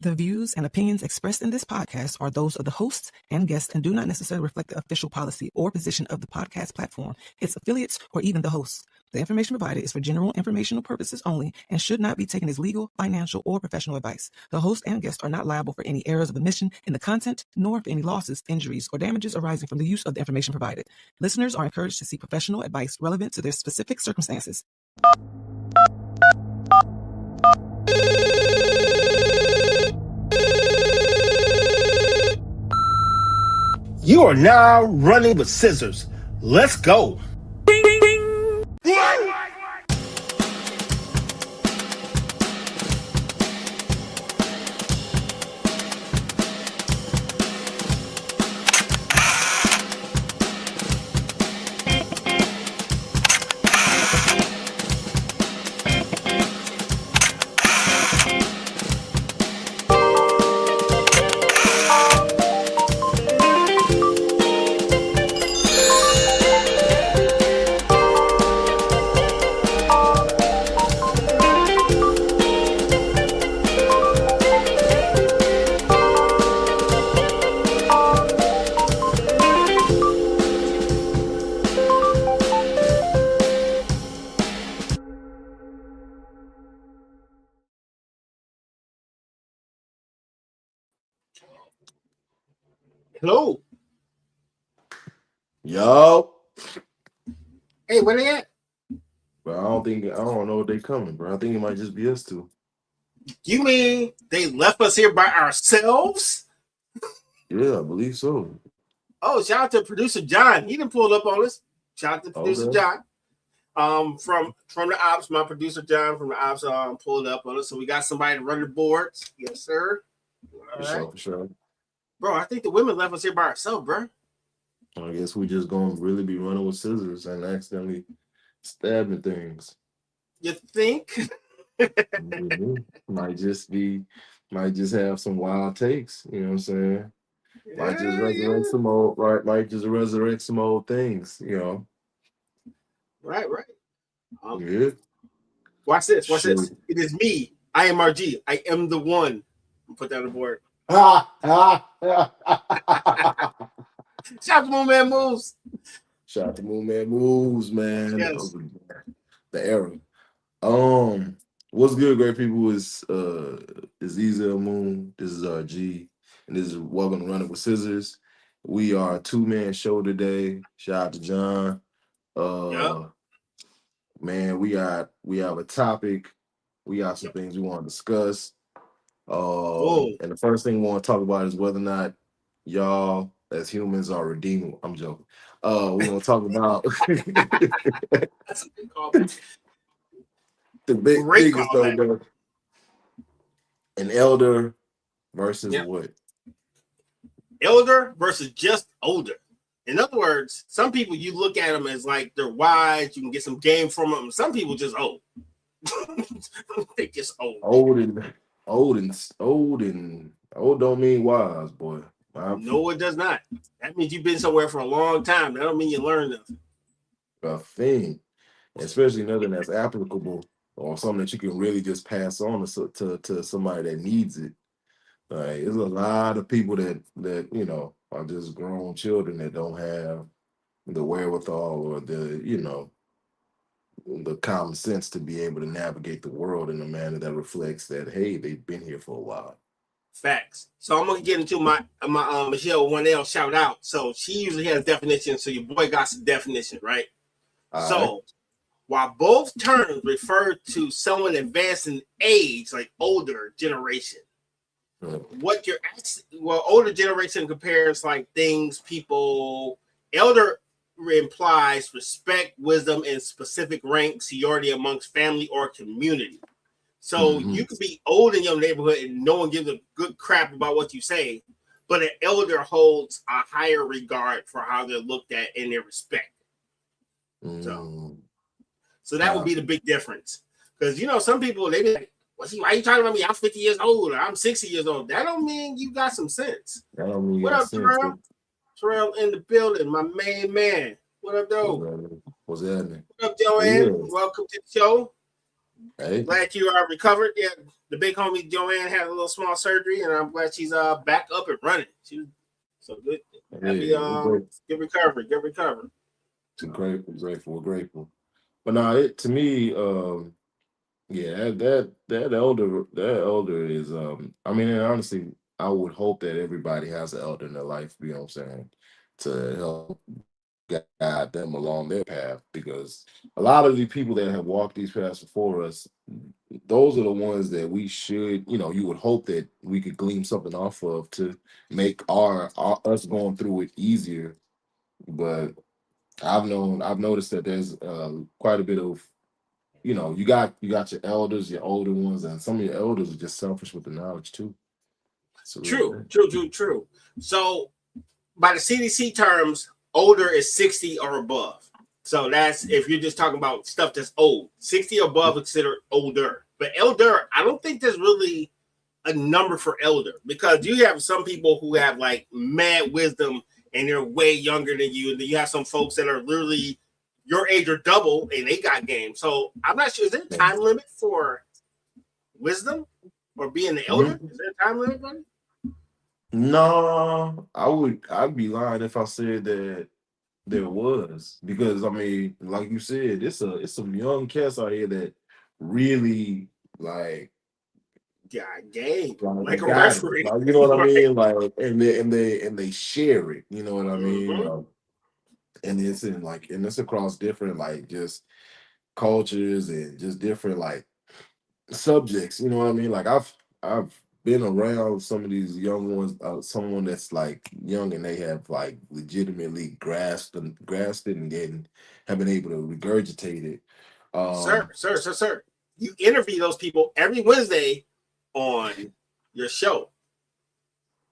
The views and opinions expressed in this podcast are those of the hosts and guests and do not necessarily reflect the official policy or position of the podcast platform, its affiliates, or even the hosts. The information provided is for general informational purposes only and should not be taken as legal, financial, or professional advice. The host and guests are not liable for any errors of omission in the content, nor for any losses, injuries, or damages arising from the use of the information provided. Listeners are encouraged to seek professional advice relevant to their specific circumstances. You are now running with scissors. Let's go. Ding, ding, ding. Hello. Yo. Hey, where they at? Bro, I don't know what they coming, bro. I think it might just be us two. You mean they left us here by ourselves? Yeah, I believe so. Oh, shout out to producer John. He done pulled up on us. Shout out to producer John. From the ops, my producer John from the ops pulled up on us. So we got somebody to run the boards. Yes, sir. For sure. Bro, I think the women left us here by ourselves, bro. I guess we just gonna really be running with scissors and accidentally stabbing things. You think? Might just have some wild takes, you know what I'm saying? Might just resurrect some old things, you know. Right. Yeah. Watch this. It is me. I am RG. I am the one. Put that on the board. Shout out to Moon Man Moves. Shout out to Moon Man Moves, man. Yes. The era. What's good, great people? Is Ezel Moon. This is RG, and this is Welcome to Running with Scissors. We are a two-man show today. Shout out to John. Man, we have a topic. We got some things we want to discuss. And the first thing we want to talk about is whether or not y'all as humans are redeemable. I'm joking. We're gonna talk about That's a good call. the biggest though, an elder versus what? Elder versus just older. In other words, some people you look at them as like they're wise, you can get some game from them. Some people just old. They just old. Old don't mean wise, boy. No, it does not. That means you've been somewhere for a long time. That don't mean you learn nothing. A thing, especially nothing that's applicable or something that you can really just pass on to somebody that needs it. Like, there's a lot of people that you know are just grown children that don't have the wherewithal or the common sense to be able to navigate the world in a manner that reflects that, hey, they've been here for a while. Facts. So I'm gonna get into my Michelle 1L shout out. So she usually has definitions. So your boy got some definition, right? While both terms refer to someone advanced in age, like older generation, older generation compares like things, people. Elder implies respect, wisdom, and specific rank, seniority amongst family or community. So you could be old in your neighborhood and no one gives a good crap about what you say, but an elder holds a higher regard for how they're looked at and their respect. So that would be the big difference. Because, some people, they be like, why are you talking about me? I'm 50 years old or I'm 60 years old. That don't mean you got some sense. That don't mean what up, Terrell? Terrell in the building, my main man. What up, though? What's happening? What up, Joanne? Welcome to the show. Hey. Glad you are recovered. Yeah, the big homie Joanne had a little small surgery, and I'm glad she's back up and running. She was so good. Happy Yeah, we're good recovery, good recovery. grateful. But now, to me, yeah, that elder is I mean, and honestly, I would hope that everybody has an elder in their life, you know what I'm saying, to help guide them along their path, because a lot of the people that have walked these paths before us, those are the ones that we should, you would hope that we could glean something off of to make our us going through it easier. But I've noticed that there's quite a bit of, you got your elders, your older ones, and some of your elders are just selfish with the knowledge too. It's a real True, thing. true, true, true. So by the CDC terms, older is 60 or above. So that's if you're just talking about stuff that's old. 60 or above is considered older. But elder, I don't think there's really a number for elder, because you have some people who have like mad wisdom and they're way younger than you. And then you have some folks that are literally your age or double and they got game. So I'm not sure. Is there a time limit for wisdom or being the elder? Mhm. Is there a time limit, buddy? No, I'd be lying if I said that there was, because I mean, like you said, it's some young cats out here that really like God game. like Like a got it. referee. Like, you know what I Right. mean? Like, and they share it, you know what I mean? Mm-hmm. And it's across different, like, just cultures and just different, like, subjects, you know what I mean? Like, I've been around some of these young ones, someone that's like young and they have like legitimately grasped it and have been able to regurgitate it. Sir, Um, sir, sir, sir. You interview those people every Wednesday on your show.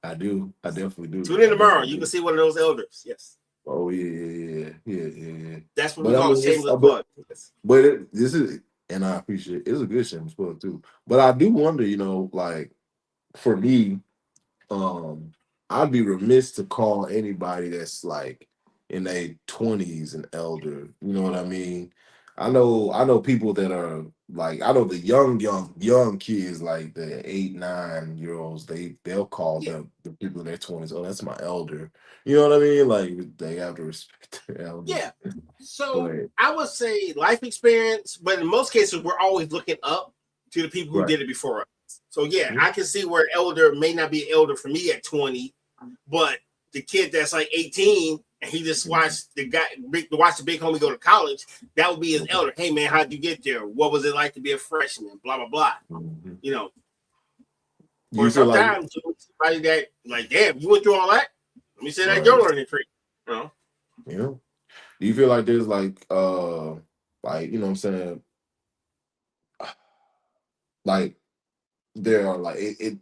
I do. I definitely do. Tune in I tomorrow. definitely You can do. see one of those elders. Yes. Oh yeah, yeah. That's what we But I call a mean, shameless plug. Yes. this is, and I appreciate it's a good shameless plug too. But I do wonder, like, for me, um, I'd be remiss to call anybody that's like in their 20s and elder. You know what I mean? I know people that are like, I know the young kids, like the 8, 9 year olds, they'll call Yeah. them the people in their 20s. Oh, that's my elder. You know what I mean? Like, they have to respect their elders. Yeah. So But I would say life experience, but in most cases, we're always looking up to the people who right. did it before us. So yeah, Yeah. I can see where elder may not be elder for me at 20, but the kid that's like 18 and he just watched the big homie go to college, that would be his elder. Hey man, how'd you get there? What was it like to be a freshman? Blah blah blah. Mhm. You know, Do or you feel like, sometimes somebody that like, damn, you went through all that. Let me say that right? your learning tree. You know, You know? Do you feel like there's like, you know what I'm saying? Like, there are like you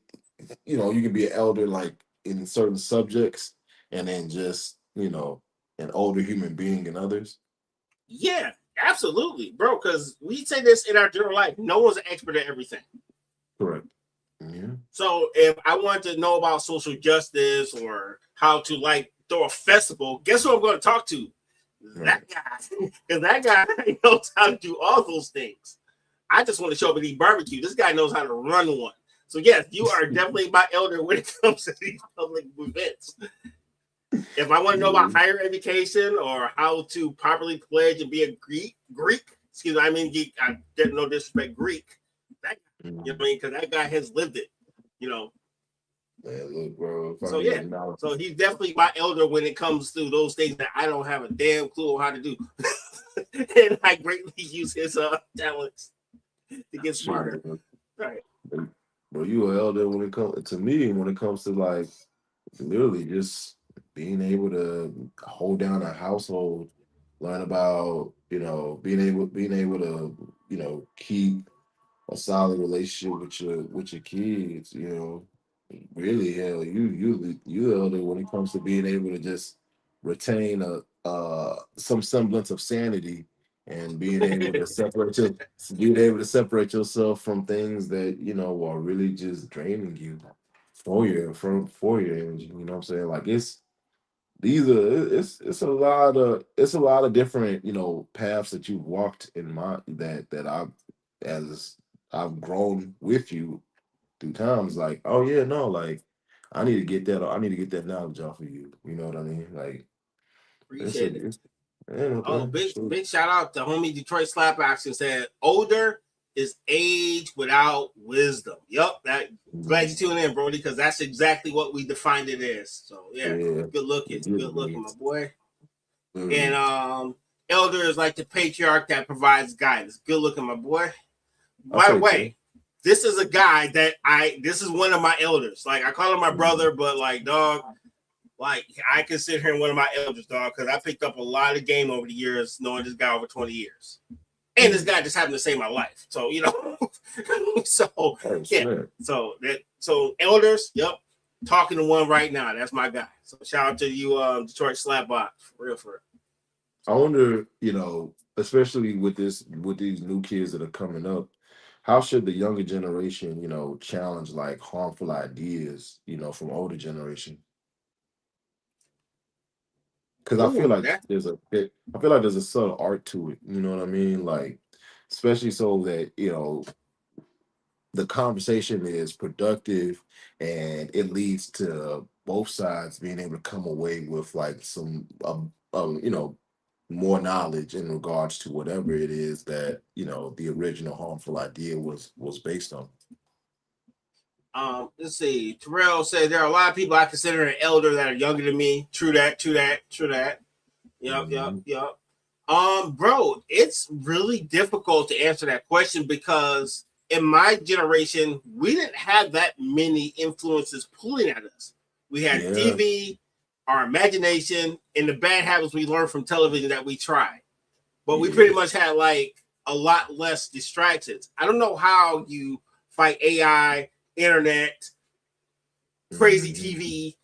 can be an elder like in certain subjects, and then just, an older human being in others. yeah, absolutely, bro. Because we say this in our general life, no one's an expert at everything. Correct. Yeah. So if I want to know about social justice or how to like throw a festival, guess who I'm going to talk to? Right. That guy, because that guy knows how to do all those things. I just want to show up and eat barbecue. This guy knows how to run one. So yes, you are definitely my elder when it comes to these public events. If I want to know about Yeah. higher education or how to properly pledge and be a Greek, excuse me, I mean, I didn't no disrespect Greek. That, you know what I Mhm. mean? Because that guy has lived it, you know. Man, look, bro, if I So need yeah, to know. so he's definitely my elder when it comes to those things that I don't have a damn clue on how to do, and I greatly use his talents to get Shit, smarter. Right. bro, bro, you an elder when it comes to me, when it comes to, like, literally just being able to hold down a household, learn about, being able to, keep a solid relationship with your kids, really, hell, you elder when it comes to being able to just retain some semblance of sanity, and being able to separate yourself from things that, are really just draining you for your energy. You know what I'm saying? Like, it's a lot of different, paths that you've walked in my that I've as I've grown with you through times, like, oh yeah, no, like I need to get that. I need to get that knowledge off of you. You know what I mean? Like Appreciate it. it's yeah, Oh, sure. big shout out to homie Detroit Slap Action said older is age without wisdom. Yup, that glad you tuned in, Brody, because that's exactly what we defined it as. So yeah, Yeah, good looking, my boy. mm, And elder is like the patriarch that provides guidance. Good looking, my boy. I'll By the take that. way, this is a guy that this is one of my elders. Like I call him my brother, but like dog, like I consider him one of my elders, dog, because I picked up a lot of game over the years, knowing this guy over 20 years. And this guy just happened to save my life. So, you know, so Oh, yeah. snap. So elders, yep. Talking to one right now. That's my guy. So shout out to you, Detroit Slapbox. For real. I wonder, you know, especially with these new kids that are coming up, how should the younger generation, you know, challenge like harmful ideas, you know, from older generation? Because I feel Ooh, like that I feel like there's a subtle art to it. You know what I mean? Like, especially so that you know the conversation is productive and it leads to both sides being able to come away with like some you know, more knowledge in regards to whatever it is that you know the original harmful idea was based on. let's see. Terrell said there are a lot of people I consider an elder that are younger than me. True that. Mhm. Yep. Bro, it's really difficult to answer that question because in my generation, we didn't have that many influences pulling at us. We had Yeah, TV, our imagination, and the bad habits we learned from television that we tried. But we pretty yeah, much had like a lot less distractions. I don't know how you fight AI, internet, crazy mhm, TV,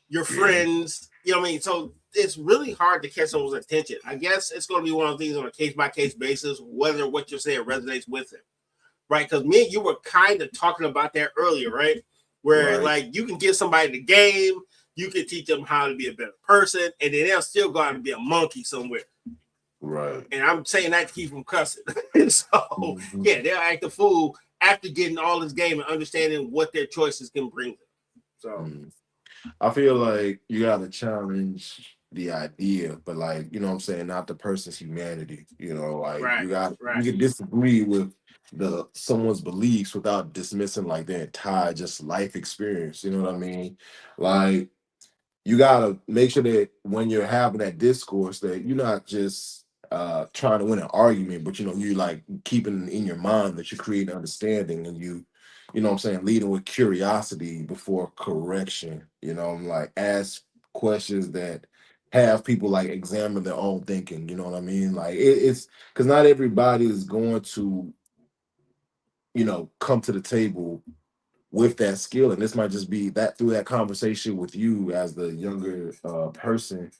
your yeah, friends. You know what I mean? So it's really hard to catch someone's attention. I guess it's going to be one of the things on a case by case basis, whether what you're saying resonates with them, right? Because me and you were kind of talking about that earlier, right? Where right, like you can give somebody the game, you can teach them how to be a better person, and then they'll still go out and be a monkey somewhere. right. And I'm saying that to keep them cussing. So Mhm. yeah, they'll act a fool after getting all this game and understanding what their choices can bring them. So Mhm. I feel like you gotta challenge the idea, but like, you know what I'm saying, not the person's humanity. You know, like right, you right. can disagree with the someone's beliefs without dismissing like their entire just life experience. You know what I mean? Like you gotta make sure that when you're having that discourse that you're not just trying to win an argument, but you know, you like keeping in your mind that you're creating understanding and you know what I'm saying, leading with curiosity before correction. You know, like ask questions that have people like examine their own thinking, you know what I mean? Like it's because not everybody is going to, you know, come to the table with that skill, and this might just be that through that conversation with you as the younger person,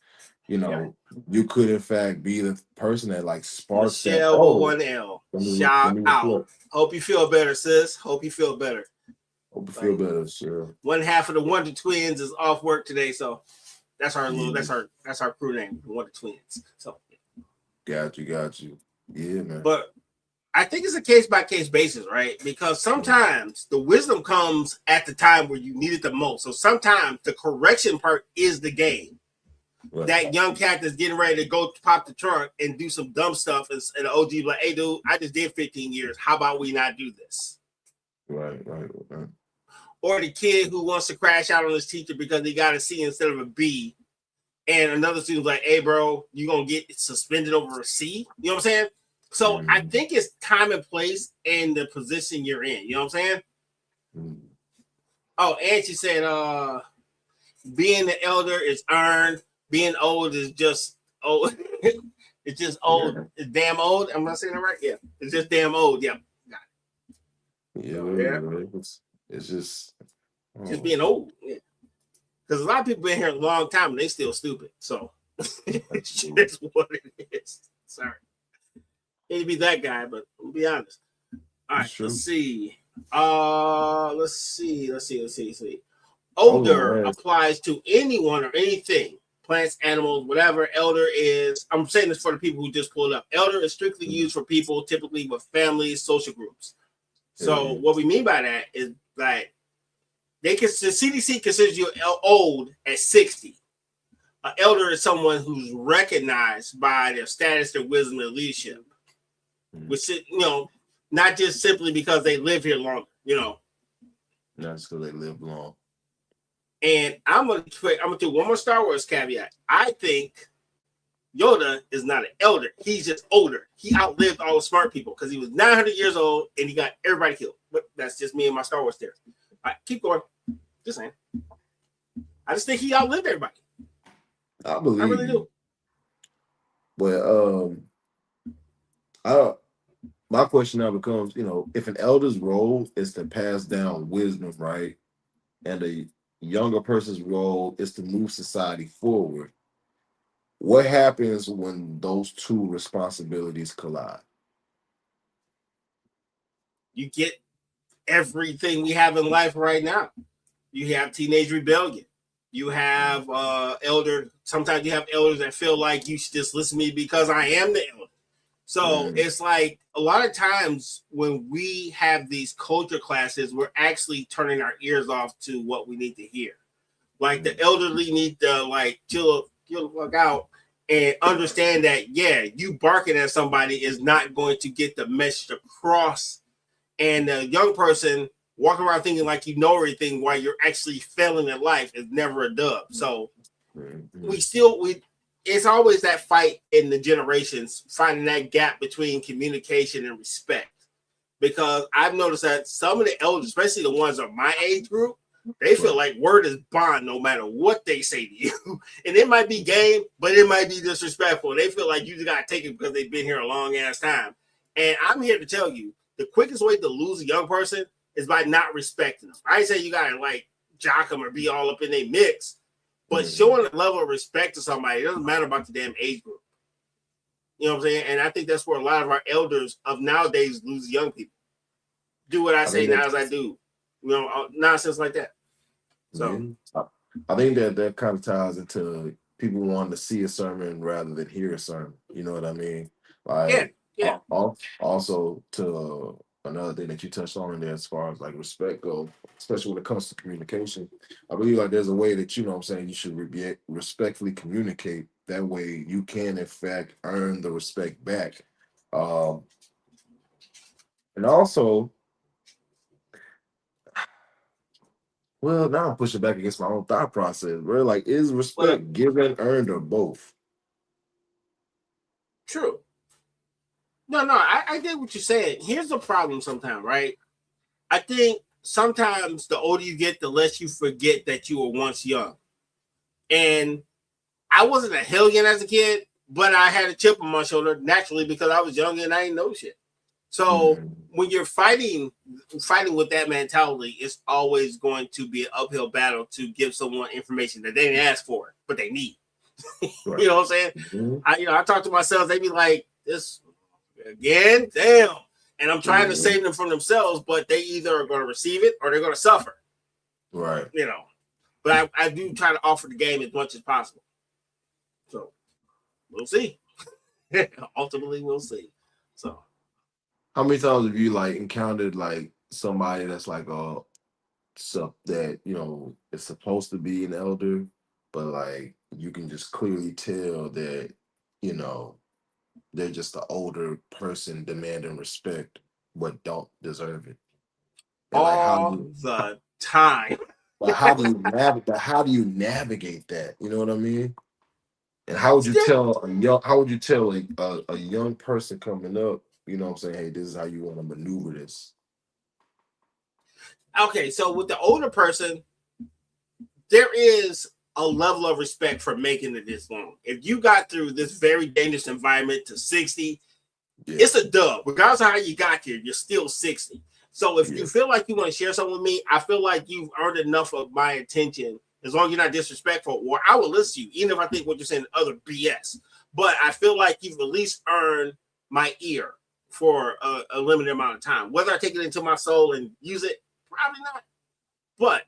you Yeah. know, you could in fact be the person that like sparks that. Michelle with Oh, one L. let Shout me out. reflect. Hope you feel better, sis. Hope you feel better. Hope you feel Like better, sure. one half of the Wonder Twins is off work today, so that's our little Yeah, that's our crew name, the Wonder Twins. So got you. Yeah, man. but I think it's a case by case basis, right? Because sometimes the wisdom comes at the time where you need it the most. So sometimes the correction part is the game. Right, That young cat that's getting ready to go pop the trunk and do some dumb stuff, and the OG be like, "Hey, dude, I just did 15 years. How about we not do this?" right. Or the kid who wants to crash out on his teacher because he got a C instead of a B, and another student's like, "Hey, bro, you gonna get suspended over a C?" You know what I'm saying? So I Mhm, think it's time and place and the position you're in. You know what I'm saying? mhm. Oh, and she said, being the elder is earned. Being old is just old. It's just old. Yeah, It's damn old. Am I saying that right? Yeah. It's just damn old. Yeah. yeah, So yeah. it's just Just oh, being old. Yeah. Because a lot of people been here a long time and they still stupid. So it's absolutely. just what it is. Sorry. Hate to be that guy, but I'll be honest. All right, It's let's true. see. Let's see. I was Older gonna ask. applies to anyone or anything. Plants, animals, whatever. Elder is, I'm saying this for the people who just pulled up. Elder is strictly used for people typically with families, social groups. So what we mean by that is that the CDC considers you old at 60. An elder is someone who's recognized by their status, their wisdom, their leadership, which is, not just simply because they live here longer, Not just because they live long. And I'm gonna do one more Star Wars caveat. I think Yoda is not an elder; he's just older. He outlived all the smart people because he was 900 years old and he got everybody killed. But that's just me and my Star Wars theory. All right, keep going. Just saying. I just think he outlived everybody. I believe. I really do. But my question now becomes, if an elder's role is to pass down wisdom, right, and a younger person's role is to move society forward, what happens when those two responsibilities collide? You get everything we have in life right now. You have teenage rebellion. You have sometimes you have elders that feel like you should just listen to me because I am the elder. So it's like a lot of times when we have these culture classes, we're actually turning our ears off to what we need to hear. Like the elderly need to chill the fuck out and understand that, you barking at somebody is not going to get the message across. And the young person walking around thinking like you know everything while you're actually failing in life is never a dub. So it's always that fight in the generations, finding that gap between communication and respect. Because I've noticed that some of the elders, especially the ones of my age group, they feel like word is bond no matter what they say to you. And it might be game, but it might be disrespectful. They feel like you just got to take it because they've been here a long ass time. And I'm here to tell you, the quickest way to lose a young person is by not respecting them. I say you got to jock them or be all up in their mix, but showing a level of respect to somebody, it doesn't matter about the damn age group. You know what I'm saying? And I think that's where a lot of our elders of nowadays lose young people. Do what I say now as I do. Nonsense like that. So I think that kind of ties into people wanting to see a sermon rather than hear a sermon. You know what I mean? Yeah. Also, to another thing that you touched on in there, as far as respect goes, especially when it comes to communication, I believe there's a way that you should respectfully communicate. That way, you can in fact earn the respect back, and also. Well, now I'm pushing back against my own thought process. Where is respect given, earned, or both? True. No, I get what you're saying. Here's the problem sometimes, right? I think sometimes the older you get, the less you forget that you were once young. And I wasn't a hellion as a kid, but I had a chip on my shoulder naturally because I was young and I didn't know shit. So when you're fighting with that mentality, it's always going to be an uphill battle to give someone information that they didn't ask for, but they need. Right. You know what I'm saying? I talk to myself, they be like, this again, damn. And I'm trying to save them from themselves, but they either are going to receive it or they're going to suffer. Right. But I do try to offer the game as much as possible. So we'll see. Ultimately, we'll see. So. How many times have you encountered somebody that's that is supposed to be an elder, but you can just clearly tell that they're just an older person demanding respect but don't deserve it? And all the time. But how do you navigate that? You know what I mean? And how would you tell a young person coming up? You know what I'm saying? Hey, this is how you want to maneuver this. Okay, so with the older person, there is a level of respect for making it this long. If you got through this very dangerous environment to 60, it's a dub. Regardless of how you got here, you're still 60. So if you feel like you want to share something with me, I feel like you've earned enough of my attention. As long as you're not disrespectful, or I will listen to you, even if I think what you're saying is other BS. But I feel like you've at least earned my ear for a limited amount of time. Whether I take it into my soul and use it, probably not. But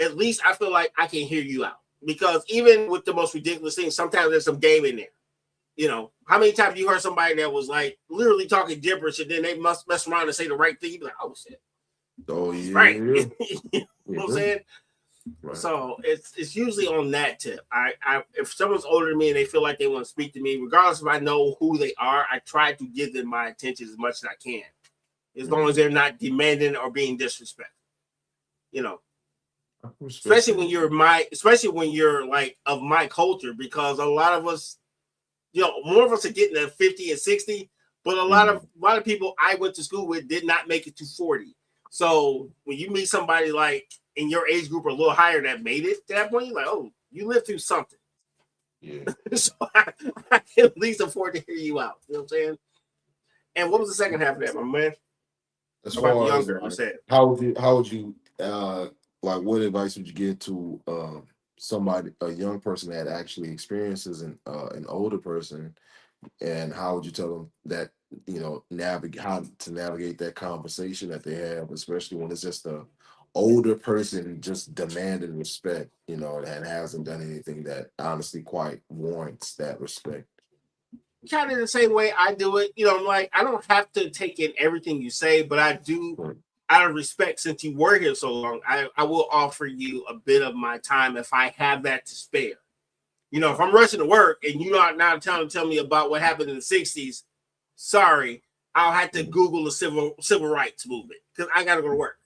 at least I feel like I can hear you out. Because even with the most ridiculous things, sometimes there's some game in there. How many times you heard somebody that was literally talking gibberish and then they must mess around and say the right thing? You'd be like, oh shit, Oh yeah, Right. yeah. You know what I'm saying? Right. So it's usually on that tip. I if someone's older than me and they feel like they want to speak to me, regardless if I know who they are, I try to give them my attention as much as I can, as long as they're not demanding or being disrespectful. You know, especially when especially when you're like of my culture, because a lot of us, more of us are getting to 50 and 60, but a lot of people I went to school with did not make it to 40. So when you meet somebody like in your age group or a little higher that made it to that point, you're like, oh, you lived through something. Yeah. So I can at least afford to hear you out. You know what I'm saying? And what was the second half of that, my man? As About the far as younger, you like, said. how would you like what advice would you give to somebody, a young person that actually experiences an older person, and how would you tell them that navigate how to navigate that conversation that they have, especially when it's just a older person just demanding respect, and hasn't done anything that honestly quite warrants that respect. Kind of the same way I do it. I'm like, I don't have to take in everything you say, but I do, Right. out of respect, since you were here so long, I will offer you a bit of my time if I have that to spare. If I'm rushing to work and you're not now tell me about what happened in the 60s, sorry, I'll have to Google the civil rights movement because I got to go to work.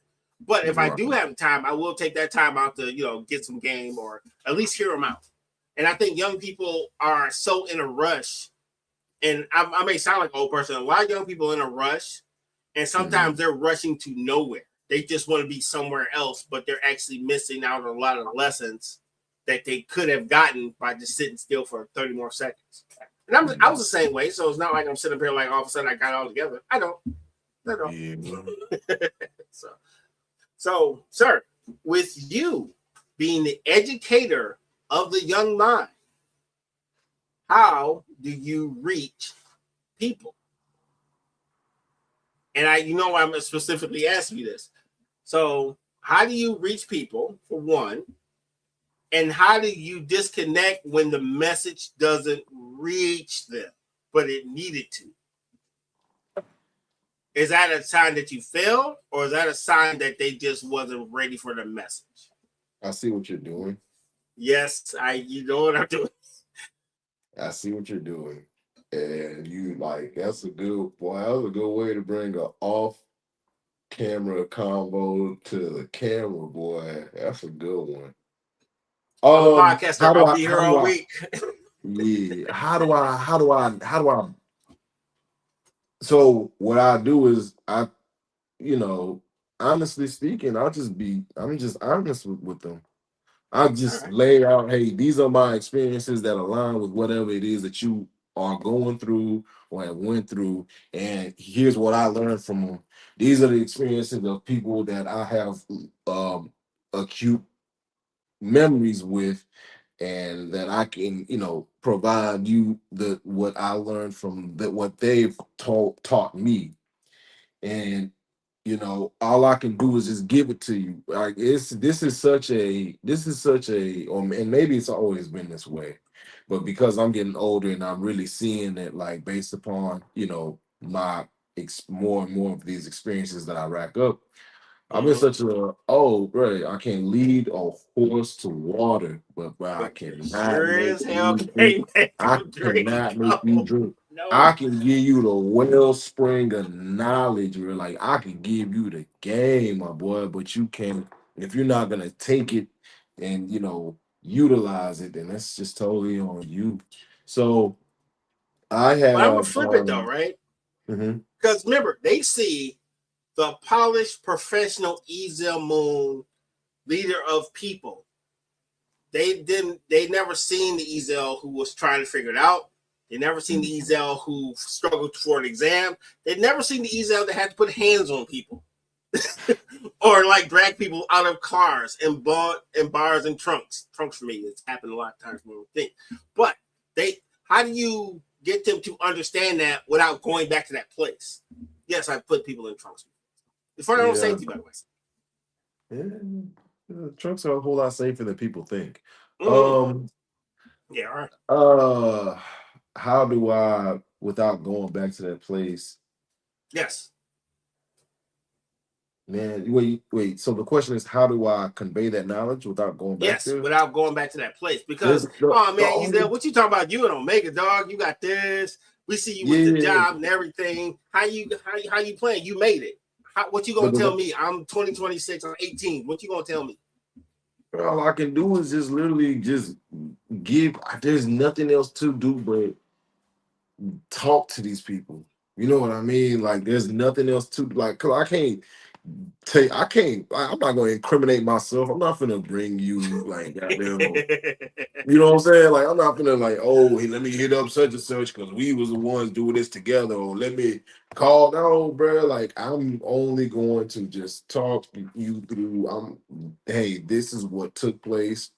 But if I Right. do have time, I will take that time out to, get some game or at least hear them out. And I think young people are so in a rush, and I may sound like an old person. A lot of young people in a rush, and sometimes they're rushing to nowhere. They just want to be somewhere else, but they're actually missing out on a lot of the lessons that they could have gotten by just sitting still for 30 more seconds. And I was the same way, so it's not like I'm sitting up here like all of a sudden I got it all together. I don't. Yeah. So, sir, with you being the educator of the young mind, how do you reach people? And I'm specifically asking you this. So, how do you reach people, for one? And how do you disconnect when the message doesn't reach them, but it needed to? Is that a sign that you failed, or is that a sign that they just wasn't ready for the message? I see what you're doing. Yes, you know what I'm doing. I see what you're doing. And that's a good way to bring a off camera convo to the camera, boy. That's a good one. I'm a podcaster. I'll be here all week. Yeah. How do I so what I do is honestly speaking, I'm just honest with them. I just lay out, hey, these are my experiences that align with whatever it is that you are going through or have went through, and here's what I learned from them. These are the experiences of people that I have acute memories with, and that I can, provide you what I learned from what they've taught me. And all I can do is just give it to you. Like and maybe it's always been this way, but because I'm getting older and I'm really seeing it, like based upon my more and more of these experiences that I rack up, I've been such right, I can lead a horse to water, but I cannot Sure make as hell you drink. can't make I you drink. cannot make you drink. No. I can give you the wellspring of knowledge, where like I can give you the game, my boy, but you can't, if you're not gonna take it and utilize it, then that's just totally on you. So I But I'm gonna have flip it though, right? mhm. Because remember, they see the polished professional Ezel Moon leader of people. They never seen the Ezel who was trying to figure it out. They never seen the Ezel who struggled for an exam. They never seen the Ezel that had to put hands on people. Or like drag people out of cars and bars and trunks. Trunks for me, it's happened a lot of times more than we think. But how do you get them to understand that without going back to that place? Yes, I put people in trunks. It's for their own Yeah. safety, by the way. Trucks are a whole lot safer than people think. Mm. Yeah, all right. How do I, without going back to that place? Yes. Man, wait. So the question is, how do I convey that knowledge without going back Yes, there? without going back to that place. There's Because, oh the man, Ezel, only what you talking about? You and Omega, dog. You got this. We see you with the yeah, job and everything. How you playing? You made it. What you gonna but tell me? I'm 2026. I'm 18. What you gonna tell me? all I can do is just literally just give. There's nothing else to do but talk to these people. You know what I mean? Like, there's nothing else to like. Cause I can't take. I can't. I'm not going to incriminate myself. I'm not gonna bring you like goddamn. You know what I'm saying? Like, I'm not gonna like, oh, hey, let me hit up such and such because we was the ones doing this together. Or let me call. No, bro. Like, I'm only going to just talk you through. Hey, this is what took place.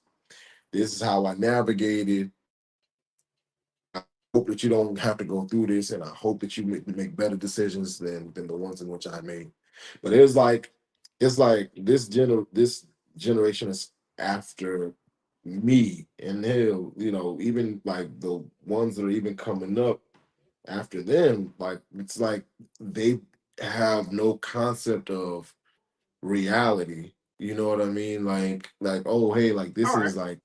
This is how I navigated. Hope that you don't have to go through this, and I hope that you make better decisions than the ones in which I made. But it's like this generation is after me, and hell, even like the ones that are even coming up after them, like it's like they have no concept of reality. You know what I mean? Like oh hey, like All this right. is like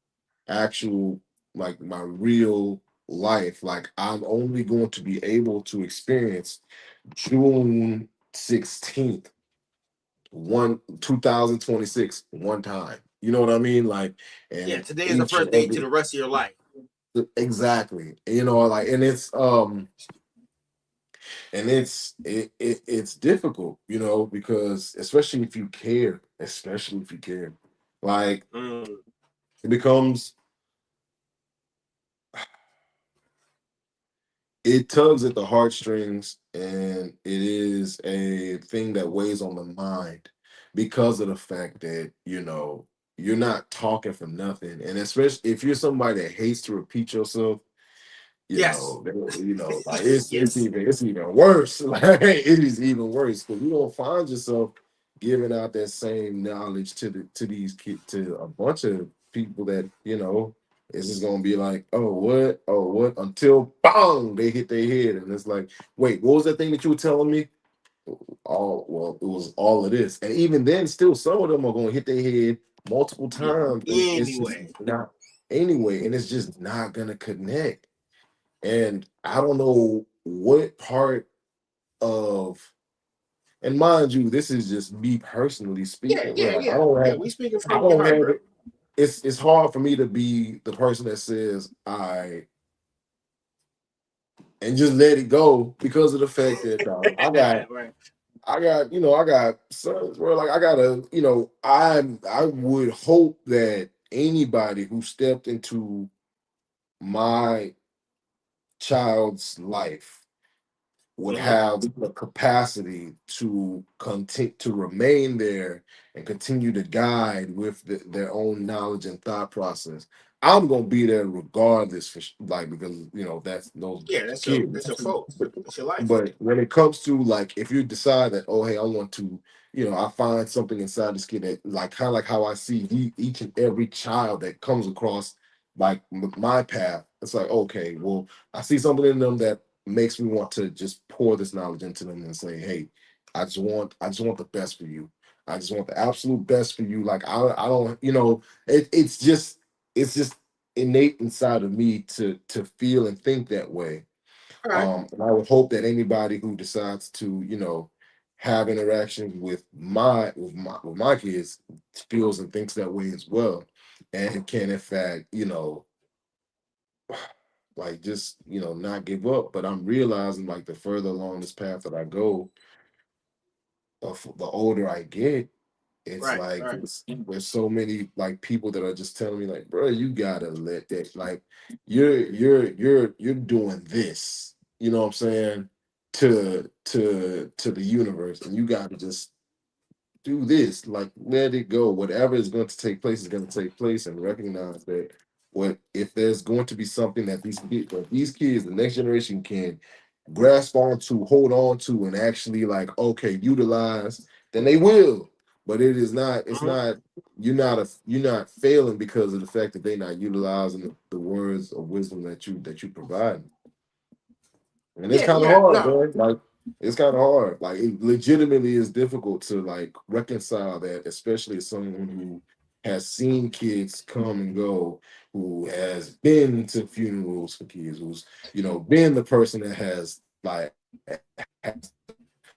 actual like my real life. Like I'm only going to be able to experience June 16th, 2026 one time. You know what I mean? Like Yeah, and today is the each first and day to every the rest of your life. exactly. Like and it's difficult, because especially if you care, like Mm. it becomes it tugs at the heartstrings, and it is a thing that weighs on the mind because of the fact that you're not talking for nothing, and especially if you're somebody that hates to repeat yourself. Yes. Like it's Yes. even worse. Like it is even worse because you don't find yourself giving out that same knowledge to these kids, to a bunch of people that it's just gonna be like, oh what, until bang they hit their head, and it's like, wait, what was that thing that you were telling me? All well, it was all of this, and even then, still some of them are gonna hit their head multiple Yeah. times, and it's just Anyway. not anyway, and it's just not gonna connect. And I don't know what part of, and mind you, this is just me personally Yeah, speaking. yeah, Where I yeah. don't Yeah. have, We speaking I from your don't heart, have bro. it. It's hard for me to be the person that says and just let it go because of the fact that Right. I got sons where like I gotta I would hope that anybody who stepped into my child's life would Mm-hmm. have the capacity to continue to remain there and continue to guide with their own knowledge and thought process. I'm gonna be there regardless, like because that's those Yeah, kids. that's your folks. But, That's your life. but when it comes to like if you decide that, oh hey, I want to, I find something inside this kid that like kind of like how I see each and every child that comes across like my path. It's like, okay, well, I see something in them that makes me want to just pour this knowledge into them and say, hey, I just want the best for you. I just want the absolute best for you. Like I don't, it's just innate inside of me to feel and think that way. All right. And I would hope that anybody who decides to, have interaction with my kids feels and thinks that way as well. And can in fact, like just not give up. But I'm realizing like the further along this path that I go, the older I get, it's Right. like Right. there's so many like people that are just telling me like, bro, you gotta let that, like you're doing this, you know what I'm saying, to the universe, and you gotta just do this, like let it go. Whatever is going to take place is going to take place, and recognize that what if there's going to be something that these kids, the next generation can grasp onto, hold on to, and actually like okay, utilize, then they will. But it is not, it's Mm-hmm. not, you're not failing because of the fact that they're not utilizing the words of wisdom that you provide. And it's Yeah. kind of Yeah. hard, No. man. Like It's kind of hard. Like it legitimately is difficult to like reconcile that, especially as someone who has seen kids come and go, who has been to funerals for kids, who's been the person that has like has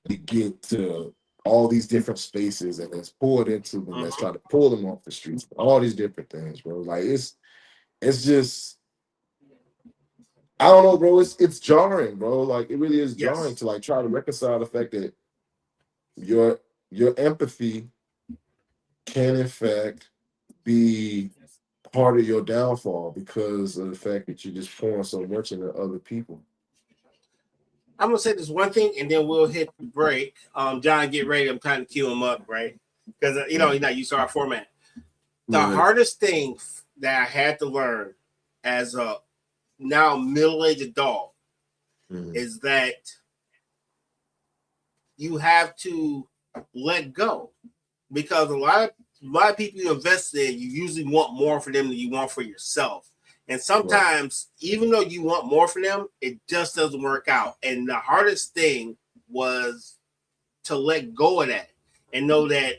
to get to all these different spaces and that's poured into them, that's trying to pull them off the streets, all these different things, bro. Like it's just I don't know, bro. It's jarring, bro. Like it really is jarring Yes. to like try to reconcile the fact that your empathy can in fact be part of your downfall because of the fact that you're just pouring so much into other people. I'm gonna say this one thing, and then we'll hit the break. John, get ready. I'm trying to cue him up, right? Because he's not used to our format. The hardest thing that I had to learn as a now middle-aged adult is that you have to let go, because a lot of people you invest in, you usually want more for them than you want for yourself. And sometimes, even though you want more for them, it just doesn't work out. And the hardest thing was to let go of that and know that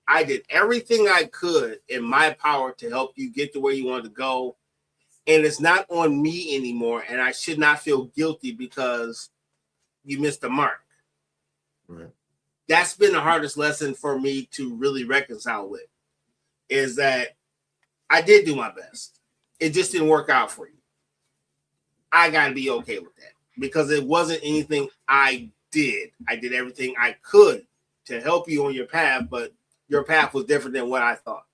I did everything I could in my power to help you get to where you want to go. And it's not on me anymore. And I should not feel guilty because you missed the mark. Right. That's been the hardest lesson for me to really reconcile with, is that I did do my best. It just didn't work out for you. I got to be okay with that because it wasn't anything I did. I did everything I could to help you on your path, but your path was different than what I thought.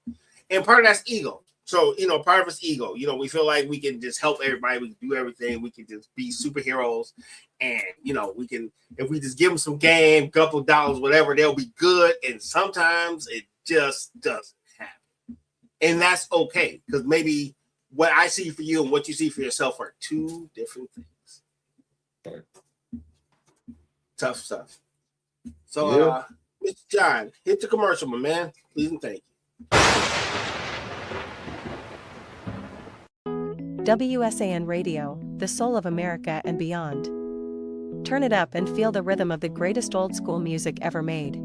And part of that's ego. So, part of it's ego. We feel like we can just help everybody. We can do everything. We can just be superheroes. And, we can, if we just give them some game, couple dollars, whatever, they'll be good. And sometimes it just doesn't happen. And that's okay, because maybe what I see for you and what you see for yourself are two different things. Right. Tough stuff. So, Mr. John, hit the commercial, my man. Please and thank you. WSAN Radio, the soul of America and beyond. Turn it up and feel the rhythm of the greatest old school music ever made.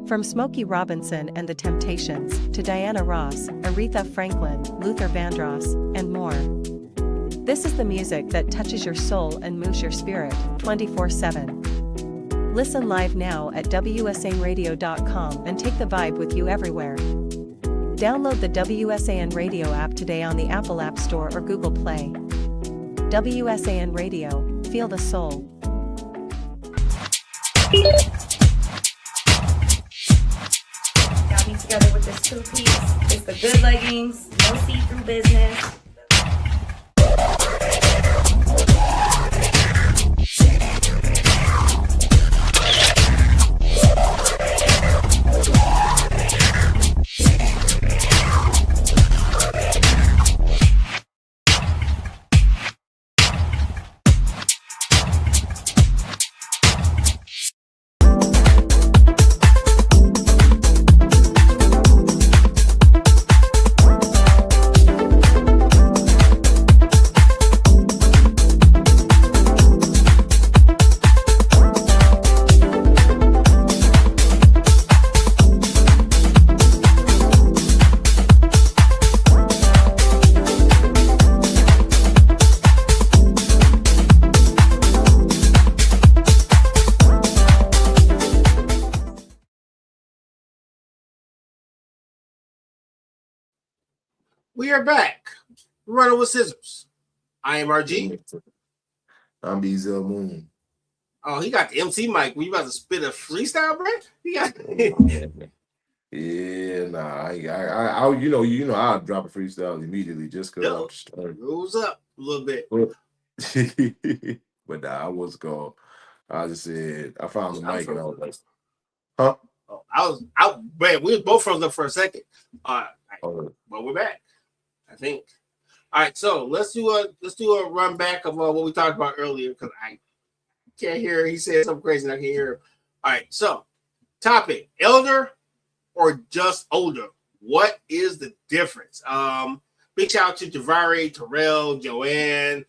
From Smokey Robinson and the Temptations to Diana Ross, Aretha Franklin, Luther Vandross, and more. This is the music that touches your soul and moves your spirit 24/7. Listen live now at WSANradio.com and take the vibe with you everywhere. Download the WSAN Radio app today on the Apple App Store or Google Play. WSAN Radio, feel the soul. Got me together with this two-piece. It's the good leggings, no see-through business. We are back. Running with scissors. I am RG. I'm Bezel Moon. Oh, he got the MC mic. We about to spit a freestyle, bro? He got Yeah, nah. I I'll drop a freestyle immediately just because Rules up a little bit. But nah, I was gone. I just said I found the mic and I was like, huh? Oh, man, we were both frozen up for a second. But we're back, I think. All right, so let's do a run back of what we talked about earlier, because I can't hear. He said something crazy and I can't hear him. All right, so topic: elder or just older? What is the difference? Big shout out to Javari, Terrell, Joanne,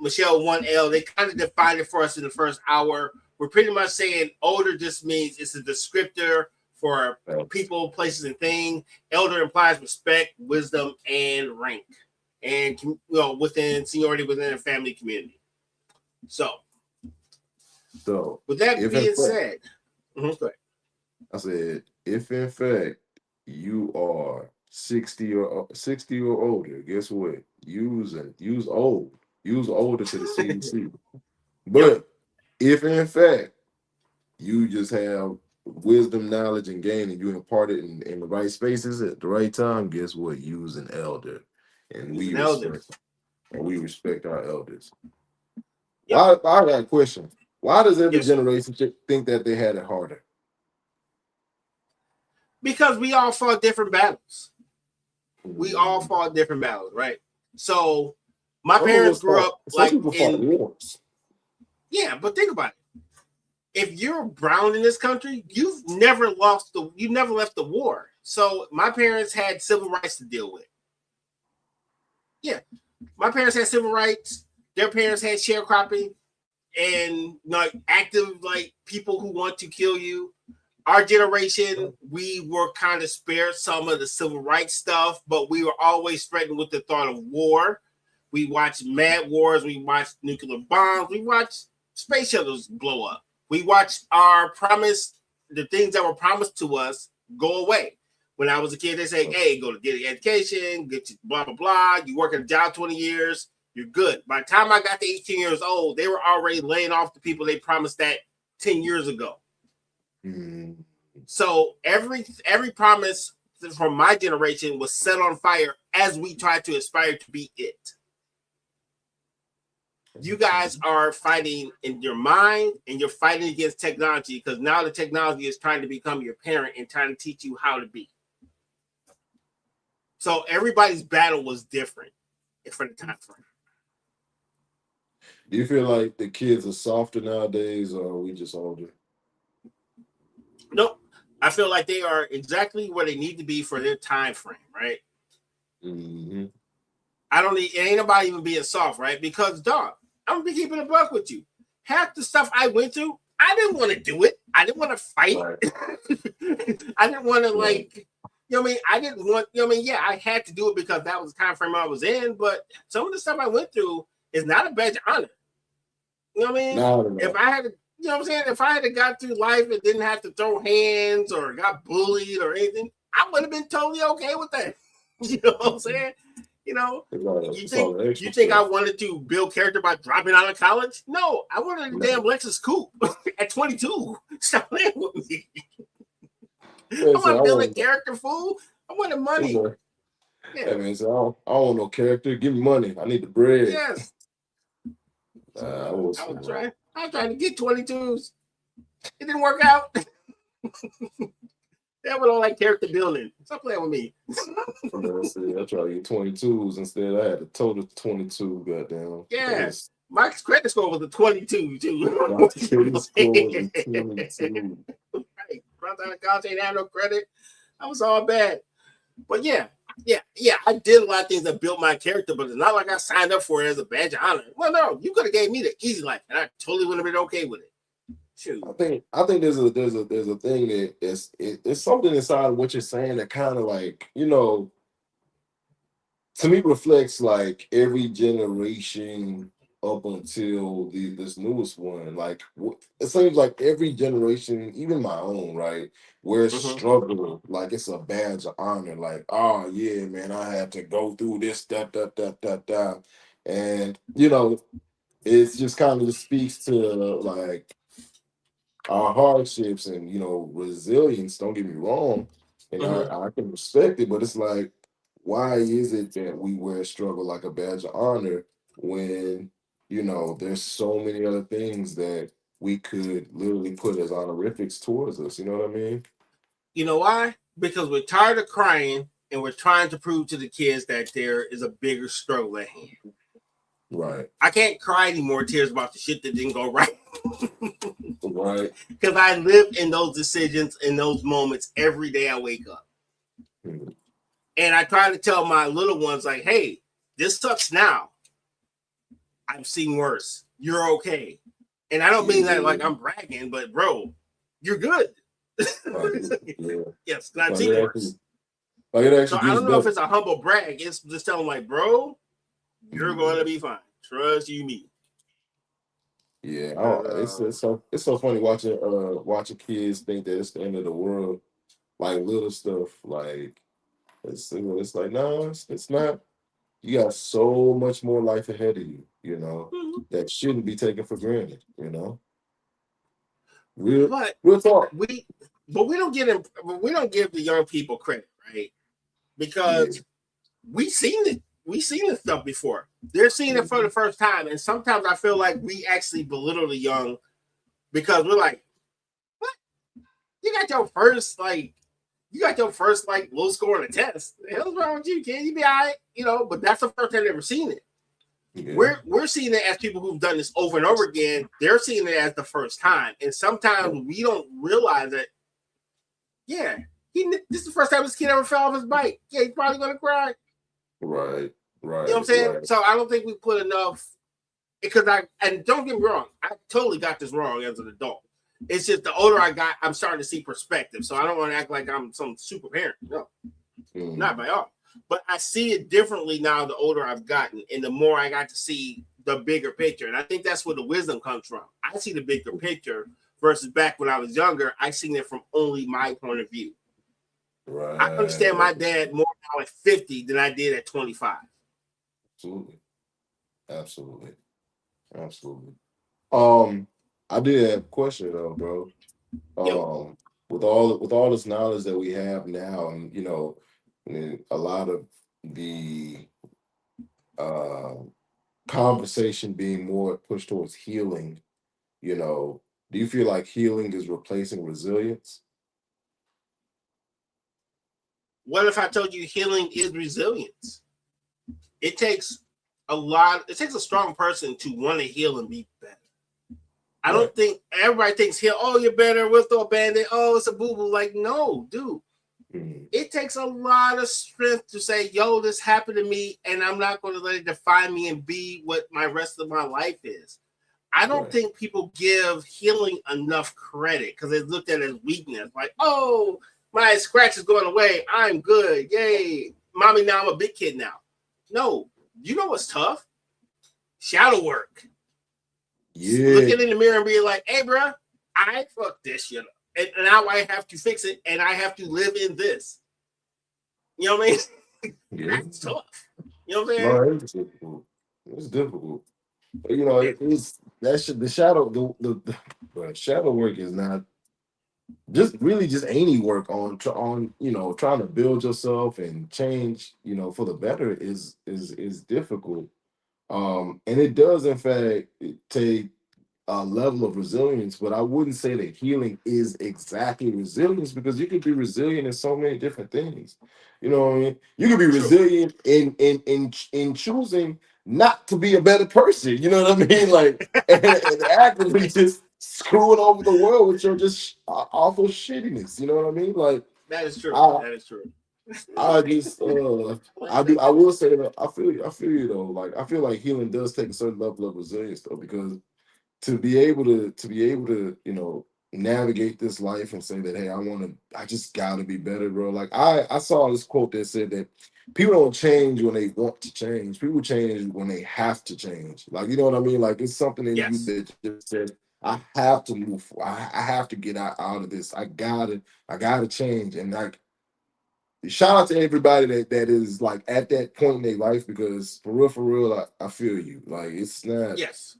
Michelle 1L. They kind of defined it for us in the first hour. we're pretty much saying older just means it's a descriptor for people, places, and things. Elder implies respect, wisdom, and rank, and within seniority within a family community. So with that being said, I said, if in fact you are 60 or older, guess what? Use older to the CDC. But if in fact you just have wisdom, knowledge, and gain, and you impart it in the right spaces at the right time, guess what? Use an elder. And we respect our elders. I got a question. Why does every generation think that they had it harder? Because we all fought different battles. Right? So my parents grew up like in wars. Yeah, but think about it. If you're brown in this country, you've never left the war. So my parents had civil rights to deal with. Yeah, my parents had civil rights. Their parents had sharecropping and like active like people who want to kill you. Our generation, we were kind of spared some of the civil rights stuff, but we were always threatened with the thought of war. We watched mad wars. We watched nuclear bombs. We watched space shuttles blow up. We watched the things that were promised to us go away. When I was a kid, they say, hey, go to get an education, get blah, blah, blah. You work at a job 20 years, you're good. By the time I got to 18 years old, they were already laying off the people they promised that 10 years ago. Mm-hmm. So every promise from my generation was set on fire as we tried to aspire to be it. You guys are fighting in your mind and you're fighting against technology because now the technology is trying to become your parent and trying to teach you how to be. So everybody's battle was different for the time frame. Do you feel like the kids are softer nowadays or are we just older? Nope. I feel like they are exactly where they need to be for their time frame, right? Mm-hmm. Ain't nobody even being soft, right? Because, dog, I'm gonna be keeping a buck with you. Half the stuff I went through, I didn't want to do it. I didn't want to fight. Right. I didn't want to I didn't want, yeah, I had to do it because that was the time frame I was in, but some of the stuff I went through is not a badge of honor. You know what I mean? No. If I had to, you know what I'm saying? If I had got through life and didn't have to throw hands or got bullied or anything, I would have been totally okay with that. You know what I'm saying? You know, you think I wanted to build character by dropping out of college? No, I wanted a damn Lexus coupe at 22. Stop playing with me. I want to build a character, fool. I wanted money. Yeah, man. So I don't want no character. Give me money. I need the bread. Yes. I was trying to get 22s. It didn't work out. That was all like character building. Stop playing with me. I tried to get 22s instead. I had a total 22. Goddamn. Yes. My credit score was a 22 too. My credit score was a 22. Right. Right out of college, ain't have no credit. I was all bad. But yeah. I did a lot of things that built my character, but it's not like I signed up for it as a badge of honor. Well, no, you could have gave me the easy life, and I totally would have been okay with it. Shoot. I think there's a thing that it's something inside of what you're saying that kind of like, to me reflects like every generation up until this newest one. Like it seems like every generation, even my own, right, where struggle like it's a badge of honor. Like, oh yeah, man, I had to go through this, that, and it's just kind of just speaks to like our hardships and resilience. Don't get me wrong, and I can respect it, but it's like, why is it that we wear struggle like a badge of honor when there's so many other things that we could literally put as honorifics towards us? You know what I mean? You know why? Because we're tired of crying and we're trying to prove to the kids that there is a bigger struggle at hand. Right. I can't cry anymore tears about the shit that didn't go right. Right. Because I live in those decisions, in those moments every day I wake up. Mm-hmm. And I try to tell my little ones, like, hey, this sucks now. I've seen worse. You're okay. And I don't mean that Yeah. like I'm bragging, but bro, you're good. Like, yeah. Yes, not Like it worse. actually, like it So actually I gets don't know if better. it's a humble brag. It's just telling like, bro, you're going Yeah. to be fine. Trust you me. Yeah. Cause It's so funny watching kids think that it's the end of the world. Like little stuff. Like it's like, no, it's not. You got so much more life ahead of you, that shouldn't be taken for granted. Real but real talk. we we don't we don't give the young people credit, right? Yeah. Because we seen it. We seen this stuff before. They're seeing it for Mhm. the first time, and sometimes I feel like we actually belittle the young because we're like, "What? You got your first low score on a test. The hell's wrong with you, kid? You be all right, But that's the first time they've ever seen it. Yeah. We're seeing it as people who've done this over and over again. They're seeing it as the first time, and sometimes we don't realize that. Yeah, this is the first time this kid ever fell off his bike. Yeah, he's probably gonna cry. Right. You know what I'm Right. saying? Right. So I don't think we put enough because and don't get me wrong, I totally got this wrong as an adult. It's just the older I got, I'm starting to see perspective. So I don't want to act like I'm some super parent. No, not by all. But I see it differently now the older I've gotten and the more I got to see the bigger picture. And I think that's where the wisdom comes from. I see the bigger picture versus back when I was younger, I seen it from only my point of view. I understand Right. my dad more now at 50 than I did at 25. Absolutely. Absolutely. Absolutely. Um, I did have a question though, bro. Yo, With all this knowledge that we have now, and and a lot of the uh conversation being more pushed towards healing, do you feel like healing is replacing resilience? what if I told you healing is resilience? It takes it takes a strong person to want to heal and be better. I Right. don't think everybody thinks heal, oh, you're better, we'll throw a band-aid, oh, it's a boo-boo. Like, no, dude. It takes a lot of strength to say, yo, this happened to me, and I'm not going to let it define me and be what my rest of my life is. I don't Right. think people give healing enough credit because it's looked at as weakness. Like, oh, my scratch is going away. I'm good. Yay. Mommy, now I'm a big kid now. No, you know what's tough? Shadow work. Yeah. Looking in the mirror and being like, hey, bro, I fucked this shit up. And now I have to fix it and I have to live in this. You know what I mean? Yeah. That's tough. You know what I'm saying? No, it's difficult. It's difficult. Yeah. It's that shit. The shadow, the shadow work is not just any work on trying to build yourself and change for the better is difficult. And it does in fact take a level of resilience, but I wouldn't say that healing is exactly resilience because you can be resilient in so many different things. You know what I mean? You can be True. resilient in choosing not to be a better person. You know what I mean? Like and actively just screwing over the world with your just awful shittiness. You know what I mean? Like That is true. I That is true. I just I will say that I feel you though. Like I feel like healing does take a certain level of resilience though, because to be able to navigate this life and say that, hey, I just gotta be better, bro. Like I saw this quote that said that people don't change when they want to change, people change when they have to change. Like, you know what I mean? Like it's something in you Yes. that just says, I have to move I have to get out of this. I gotta change. And like, shout out to everybody that is like at that point in their life, because for real, I feel you. Like Yes.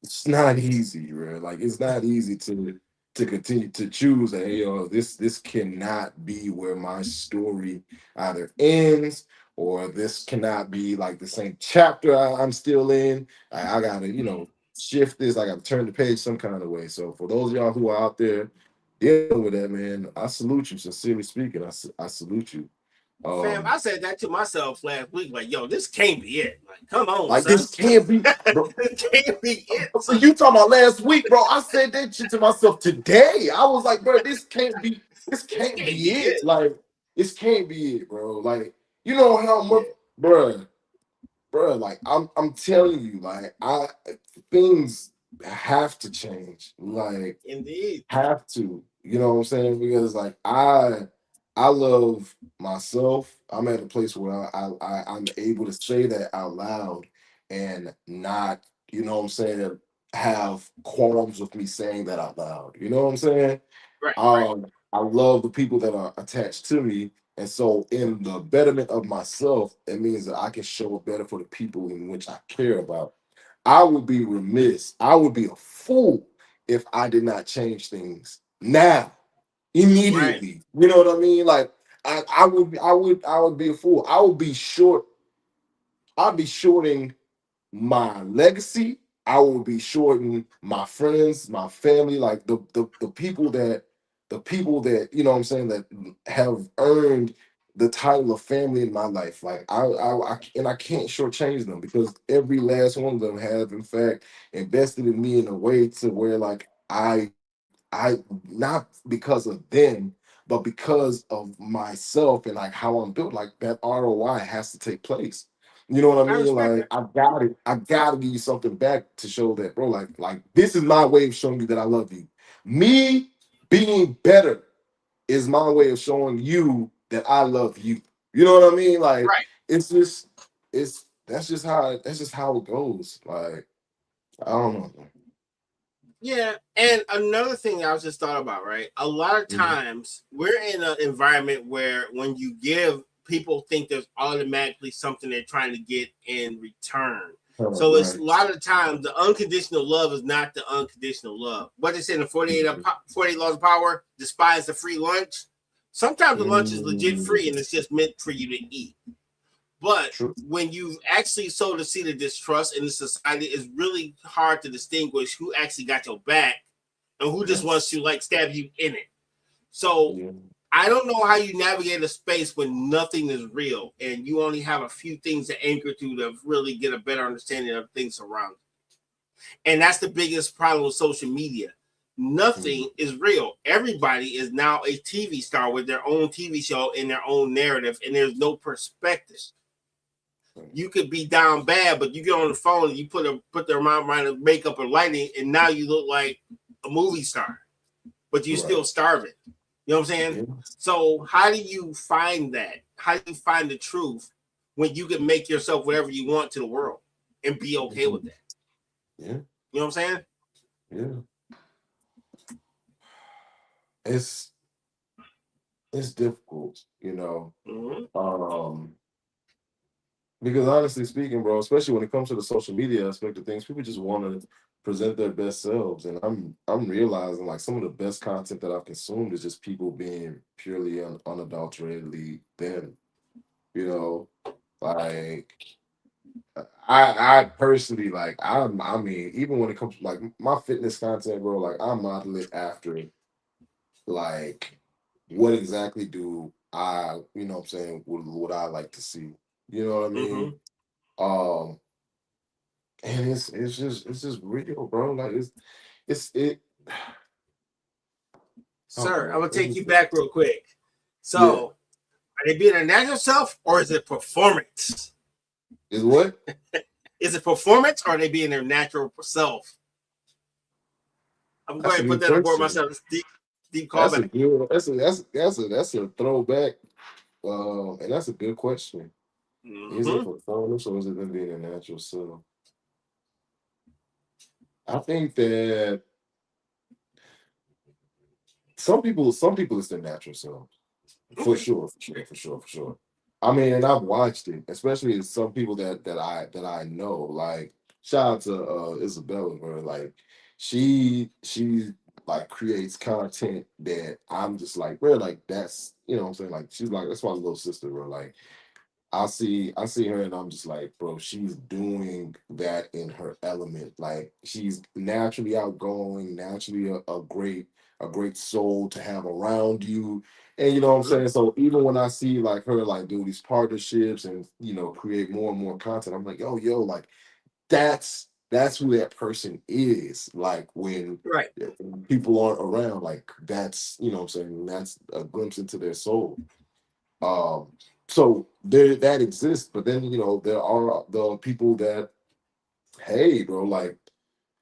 it's not easy, bro. Like it's not easy to continue to choose that, hey, this cannot be where my story either ends, or this cannot be like the same chapter I'm still in. I gotta, shift this. I gotta turn the page some kind of way. So for those of y'all who are out there dealing with that, man, I salute you. Sincerely speaking, I salute you. Fam, Um, I said that to myself last week. Like, yo, this can't be it. Like, come on, like son. this can't be, bro. This can't be it, son. You talking about last week, bro? I said that shit to myself today. I was like, bro, this This can't can't be be it. it. Like, this can't be it, bro. Like, you know how much, Yeah. bro. Like, I'm telling you, like, things. have to change. Like Indeed. have to. You know what I'm saying? Because like I love myself. I'm at a place where I'm able to say that out loud and not, you know what I'm saying, have qualms with me saying that out loud. You know what I'm saying? Right. Right. I love the people that are attached to me. And so in the betterment of myself, it means that I can show up better for the people in which I care about. I would be remiss, I would be a fool if I did not change things now, Right. immediately. You know what I mean? Like I would be a fool. I would be short, I'd be shorting my legacy. I will be shorting my friends, my family, like the people that, you know what I'm saying, that have earned the title of family in my life. Like and I can't shortchange them because every last one of them have in fact invested in me in a way to where like I not because of them, but because of myself and like how I'm built, like that ROI has to take place. You know what I I mean? respect Like that. I gotta give you something back to show that, bro. Like this is my way of showing you that I love you. Me being better is my way of showing you that I love you. You know what I mean? Like Right. it's just it's that's just how it goes. Like I don't know. Yeah, and another thing I was just thought about, right? A lot of Mhm. times we're in an environment where when you give, people think there's automatically something they're trying to get in return. So it's a Right. lot of times the unconditional love is not the unconditional love. What they say in the 48 Laws of Power, despise the free lunch. Sometimes the lunch is legit free Mm, and it's just meant for you to eat. But true. when you've actually sowed a seed of distrust in the society, it's really hard to distinguish who actually got your back and who just wants Yes. to like stab you in it. So Yeah. I don't know how you navigate a space when nothing is real and you only have a few things to anchor to really get a better understanding of things around you. And that's the biggest problem with social media. Mm, Nothing is real. Everybody is now a TV star with their own TV show and their own narrative, and there's no perspective. You could be down bad, but you get on the phone and you put their mind around of makeup or lighting, and now you look like a movie star, but you're still right. starving. You know what I'm saying? Yeah. So how do you find that? How do you find the truth when you can make yourself whatever you want to the world and be okay with Mhm. that? Yeah. You know what I'm saying? Yeah. It's it's difficult, you know. Mm-hmm. Um, because honestly speaking, bro, especially when it comes to the social media aspect of things, people just want to present their best selves. And I'm realizing like some of the best content that I've consumed is just people being purely unadulteratedly them, you know. Like I personally like I mean even when it comes to like my fitness content, bro, like I model it after like what exactly do I, you know what I'm saying, would I like to see. You know what I Mm-hmm. mean? Um and it's just real, bro. Like it's it I don't Sir, I'm know. gonna It's take you just back real quick. yeah. So, are they being their natural self or is it performance? Is what? Is it performance or are they being their natural self? I'm going That's a to put good that on board question. myself. It's deep That's a callback. good that's a throwback. And that's a good question. Is it Mm-hmm. performance or is it them being a natural self? I think that some people it's their natural self. For Okay. sure, for sure, for sure, for sure. I mean, and I've watched it, especially some people that I know. Like, shout out to Isabella, bro. Like, she like creates content that I'm just like, bro, like that's you know what I'm saying. Like, she's like that's my little sister, bro. Like, I see her and I'm just like, bro, she's doing that in her element. Like she's naturally outgoing, naturally a great soul to have around you. And you know what I'm Mm-hmm. saying? So even when I see like her like do these partnerships and you know create more and more content, I'm like, like that's who that person is. Like Right. when people aren't around, like that's you know what I'm saying, that's a glimpse into their soul. Um, so there that exists, but then you know there are the people that, hey, bro, like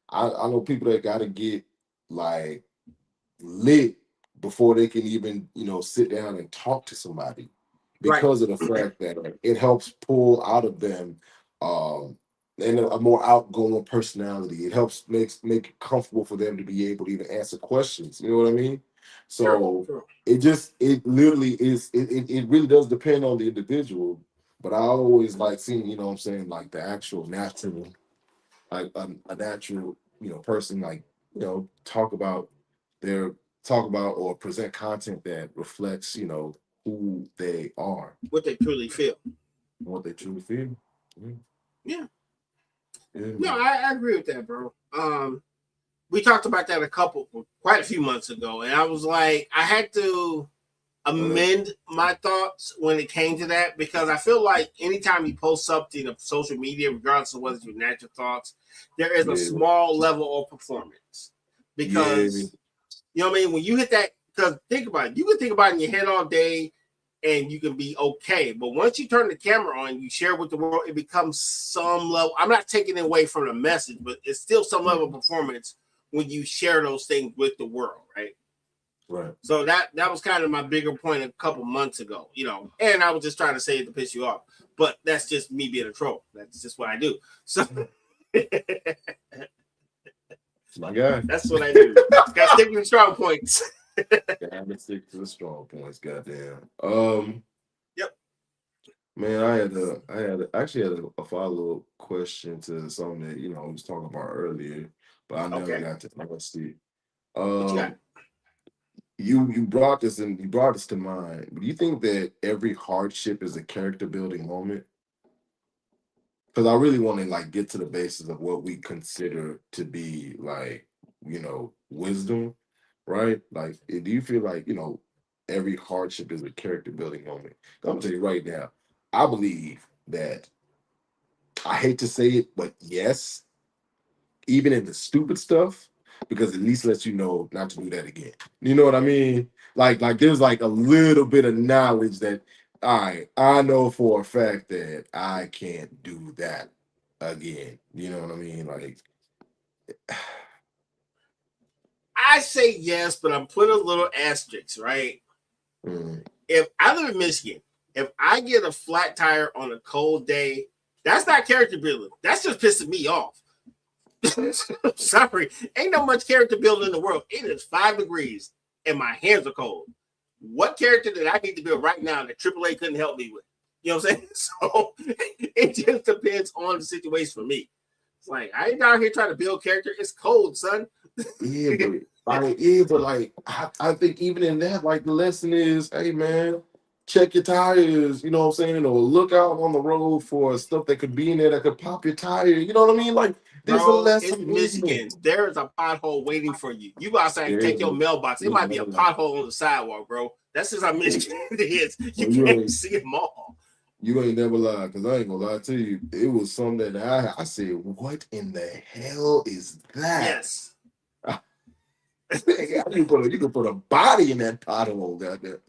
I know people that got to get like lit before they can even, sit down and talk to somebody Right. because of the fact that it helps pull out of them um and a more outgoing personality. It helps make it comfortable for them to be able to even answer questions. You know what I mean? So Sure. it literally is it really does depend on the individual. But I always like seeing, what I'm saying, like the actual natural, like a natural, person, like, talk about their talk about or present content that reflects, who they are, What they truly feel. what they truly feel. Yeah. Yeah. No, I agree with that, bro. We talked about that quite a few months ago, and I was like, I had to amend my thoughts when it came to that, because I feel like anytime you post something of social media, regardless of whether it's your natural thoughts, there is a small level of performance. Because you know what I mean? When you hit that, because think about it, you can think about it in your head all day and you can be okay. But once you turn the camera on, you share with the world, it becomes some level. I'm not taking it away from the message, but it's still some level of performance when you share those things with the world, right? Right. So that was kind of my bigger point a couple months ago, and I was just trying to say it to piss you off. But that's just me being a troll. That's just what I do. So my guy. That's what I do. Gotta stick with the strong points. Gotta stick to the strong points, goddamn. Yep. Man, I actually had a follow-up question to something that, we was talking about earlier, but I never got to see. What you got? You brought this to mind. Do you think that every hardship is a character building moment? Because I really want to like get to the basis of what we consider to be like, wisdom, right? Like, do you feel like, every hardship is a character building moment? I'm gonna tell you right now, I believe that, I hate to say it, but yes, even in the stupid stuff, because at least lets you know not to do that again. You know what I mean? Like there's like a little bit of knowledge that, all right, I know for a fact that I can't do that again. You know what I mean? Like, I say yes, but I'm putting a little asterisk, right? If I live in Michigan, if I get a flat tire on a cold day, that's not character building. That's just pissing me off. Sorry, ain't no much character building in the world. It is 5 degrees and my hands are cold. What character did I need to build right now that AAA couldn't help me with? You know what I'm saying? So it just depends on the situation for me. It's like, I ain't out here trying to build character. It's cold, son. Yeah, but I think even in that, like, the lesson is, hey man, check your tires, you know what I'm saying? Or look out on the road for stuff that could be in there that could pop your tire. You know what I mean? Like, there's a lesson. It's Michigan. There is a pothole waiting for you. You go outside and take your mailbox. It might be a pothole on the sidewalk, bro. That's just how Michigan it is. You can't see them all. You ain't never lied, because I ain't gonna lie to you. It was something that I said, what in the hell is that? Yes. You can put a body in that pothole, goddamn.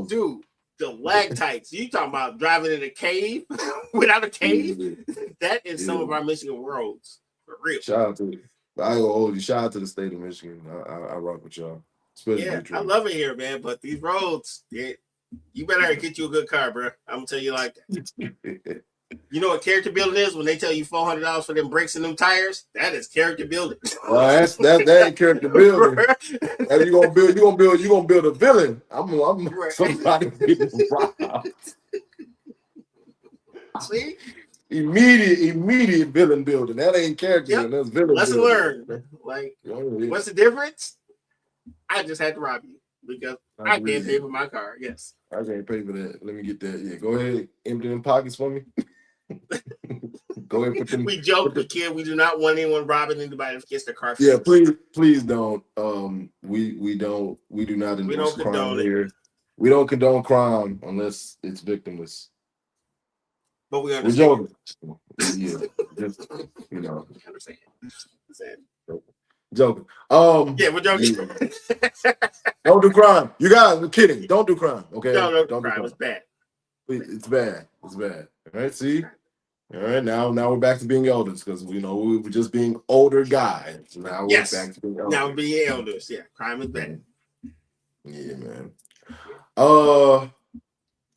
Dude, the lag tights. You talking about driving in a cave without a cave? That is some of our Michigan roads. For real. Shout out to I ain't gonna hold you. Shout out to the state of Michigan. I rock with y'all. Yeah, I love it here, man. But these roads, you better get you a good car, bro. I'm gonna tell you like that. You know what character building is when they tell you $400 for them brakes and them tires? That is character building. Well, that ain't character building. You gonna build a villain. I'm right. Somebody getting robbed. See? Immediate villain building. That ain't character building. That's villain Lesson building. learned. Like, what's the difference? I just had to rob you because I can't pay for my car. Yes. I can't pay for that. Let me get that. Yeah, go ahead. Empty them pockets for me. Go ahead. Put them. We joke, but kid, we do not want anyone robbing anybody that gets their car. Yeah, please don't. We do not endorse crime here. We don't condone crime unless it's victimless. But we understand. We're joking. Yeah, just, Understand. Joking. Yeah, we're joking. Yeah. Don't do crime. You guys, we're kidding. Don't do crime. Okay. Don't do crime. It's bad. It's bad. It's bad. All right. See. All right, now we're back to being elders because we were just being older guys. Now we're Yes. back to being Now elders. being elders. Yeah, crime is bad. Yeah, man.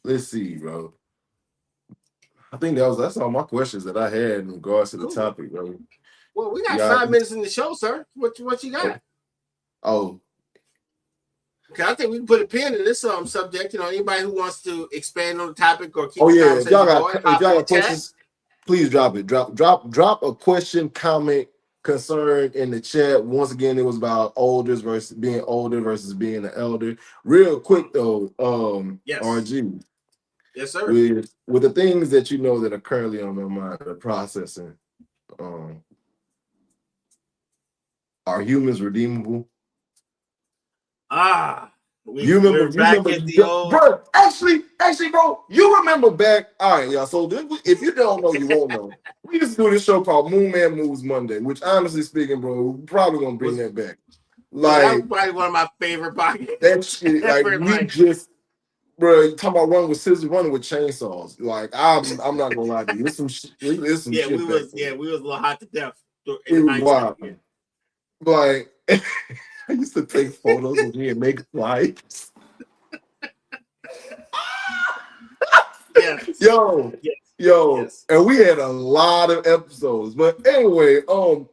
Let's see, bro. I think that's all my questions that I had in regards to the topic, bro. Well, we got 5 minutes in the show, sir. What you got? Oh. Okay, I think we can put a pin in this subject. Anybody who wants to expand on the topic or keep Oh the yeah, if y'all conversation got questions, please drop it. Drop a question, comment, concern in the chat. Once again, it was about being older versus being an elder. Real quick though, Yes. RG. Yes, sir. With the things that that are currently on my mind, the processing, are humans redeemable? We're back at the old. Bro, actually, bro, you remember back. All right, y'all. So if you don't know, you won't know. We used to do this show called Moon Man Moves Monday, which honestly speaking, bro, we're probably gonna bring that back. Like, that was probably one of my favorite podcasts. That shit, bro, you talking about running with scissors, running with chainsaws. Like, I'm not gonna lie to you. There's some shit. We was a little hot to death. It was wild. Yeah. Like, I used to take photos of me and make flights. Yes. Yo, yes. And we had a lot of episodes. But anyway,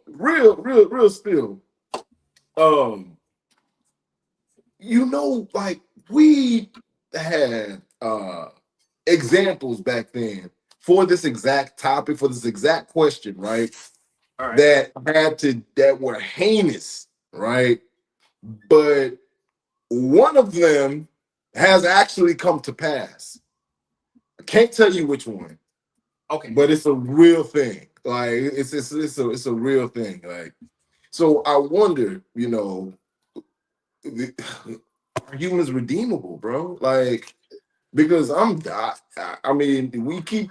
real still. Like we had examples back then for this exact topic, for this exact question, right? All right. That were heinous, right? But one of them has actually come to pass. I can't tell you which one. Okay. But it's a real thing. Like it's a real thing. Like, so I wonder, are humans redeemable, bro? Like, because I mean, we can't.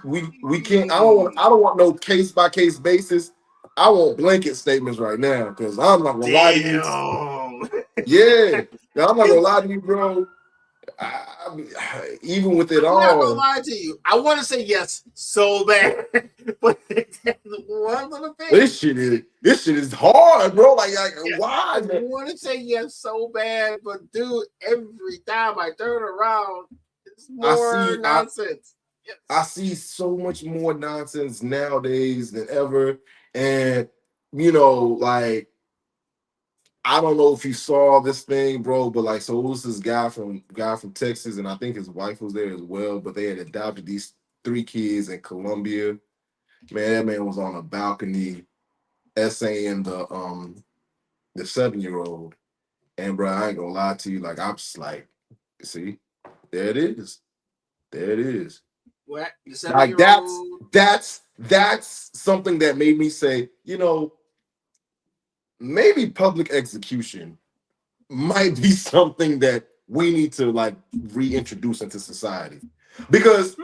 I don't want no case by case basis. I want blanket statements right now because I'm not gonna lie to you. Yeah, I'm not gonna lie to you, bro. Even with it I'm all, not gonna lie to you. I want to say yes so bad, but one little thing. This shit is hard, bro. Like why? I want to say yes so bad, but dude, every time I turn around, it's more nonsense. Yes. I see so much more nonsense nowadays than ever, and like, I don't know if you saw this thing, bro, but like, so it was this guy from Texas, and I think his wife was there as well, but they had adopted these 3 kids in Colombia. Man, that man was on a balcony essaying the 7-year-old. And bro, I ain't gonna lie to you, like, I'm just like, see, there it is. What? Like that's something that made me say, maybe public execution might be something that we need to like reintroduce into society, because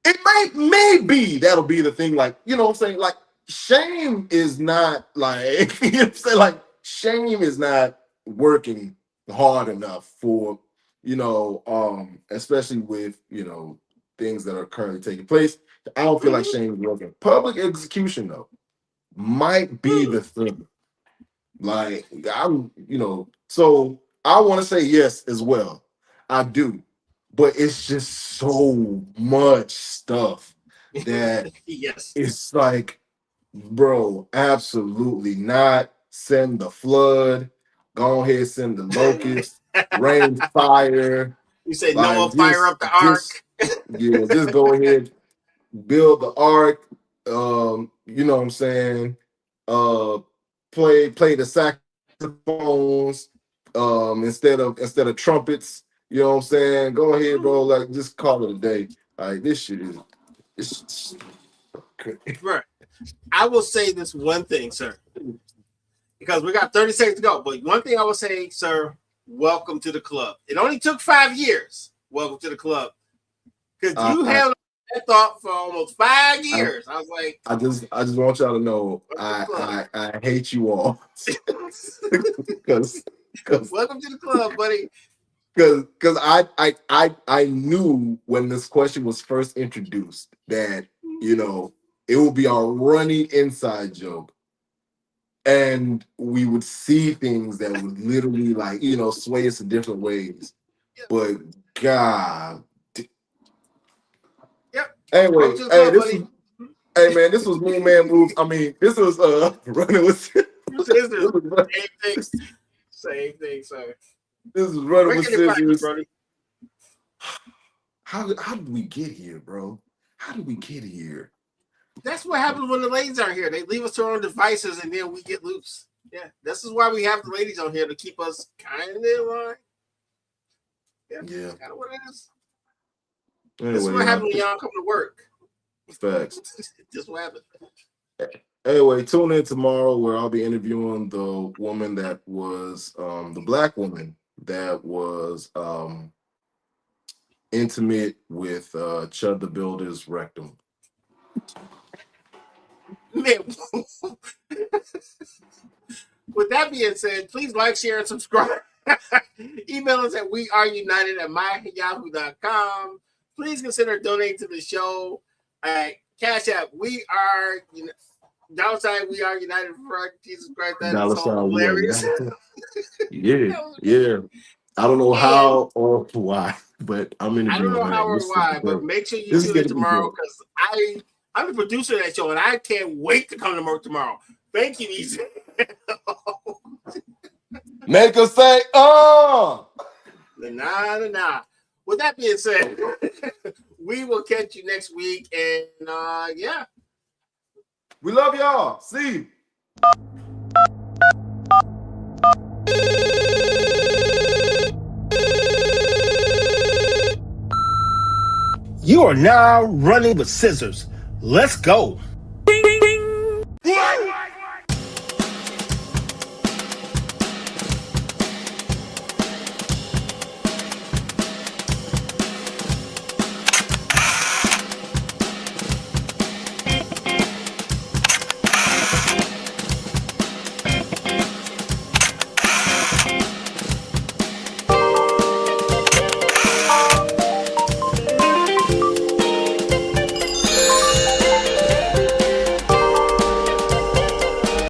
it may be that'll be the thing. Like, you know what I'm saying? Like, shame is not like, you know what I'm saying? Like, shame is not working hard enough for, especially with, things that are currently taking place. I don't feel like shame is working. Public execution, though, might be the thing. Like, so I want to say yes as well. I do. But it's just so much stuff that yes, it's like, bro, absolutely not. Send the flood. Go ahead, send the locust, rain, fire. You say Noah, fire up the ark. Just go ahead, build the ark. You know what I'm saying? Play the saxophones instead of trumpets. You know what I'm saying? Go ahead, bro. Like, just call it a day. Like, this shit is. Right. I will say this one thing, sir, because we got 30 seconds to go. But one thing I will say, sir, welcome to the club. It only took 5 years. Welcome to the club, because you held that thought for almost 5 years. I was like, I just want y'all to know, I hate you all, because welcome to the club, buddy. Because I knew when this question was first introduced that you know, it would be our running inside joke. And we would see things that would literally, like, you know, sway us in different ways. But God. Yep. Anyway, Welcome to the club, buddy. Hey man, this was Moon Man Moves. I mean, this was running with Scissors. Same thing, sir. This is running with scissors. Brody? How did we get here, bro? How did we get here? That's what happens when the ladies aren't here. They leave us to our own devices and then we get loose. Yeah, this is why we have the ladies on here, to keep us kind of in line. Yeah, that's kind of what it is. Anyway, this is what happens when y'all come to work. Facts. This is what happens. Anyway, tune in tomorrow where I'll be interviewing the woman that was the black woman that was intimate with Chud the Builder's rectum. Man. With that being said, please like, share, and subscribe. Email us at weareunited@myyahoo.com. Please consider donating to the show at Cash App. We are downside. We are United for Jesus Christ. That is hilarious. Yeah. I don't know how or why, but I'm interviewing. I don't know how or why, but make sure you tune in tomorrow, because I'm the producer of that show and I can't wait to come to work tomorrow. Thank you, Easy. Make us say, Nah. With that being said, we will catch you next week, and yeah. We love y'all. See you are now running with scissors. Let's go.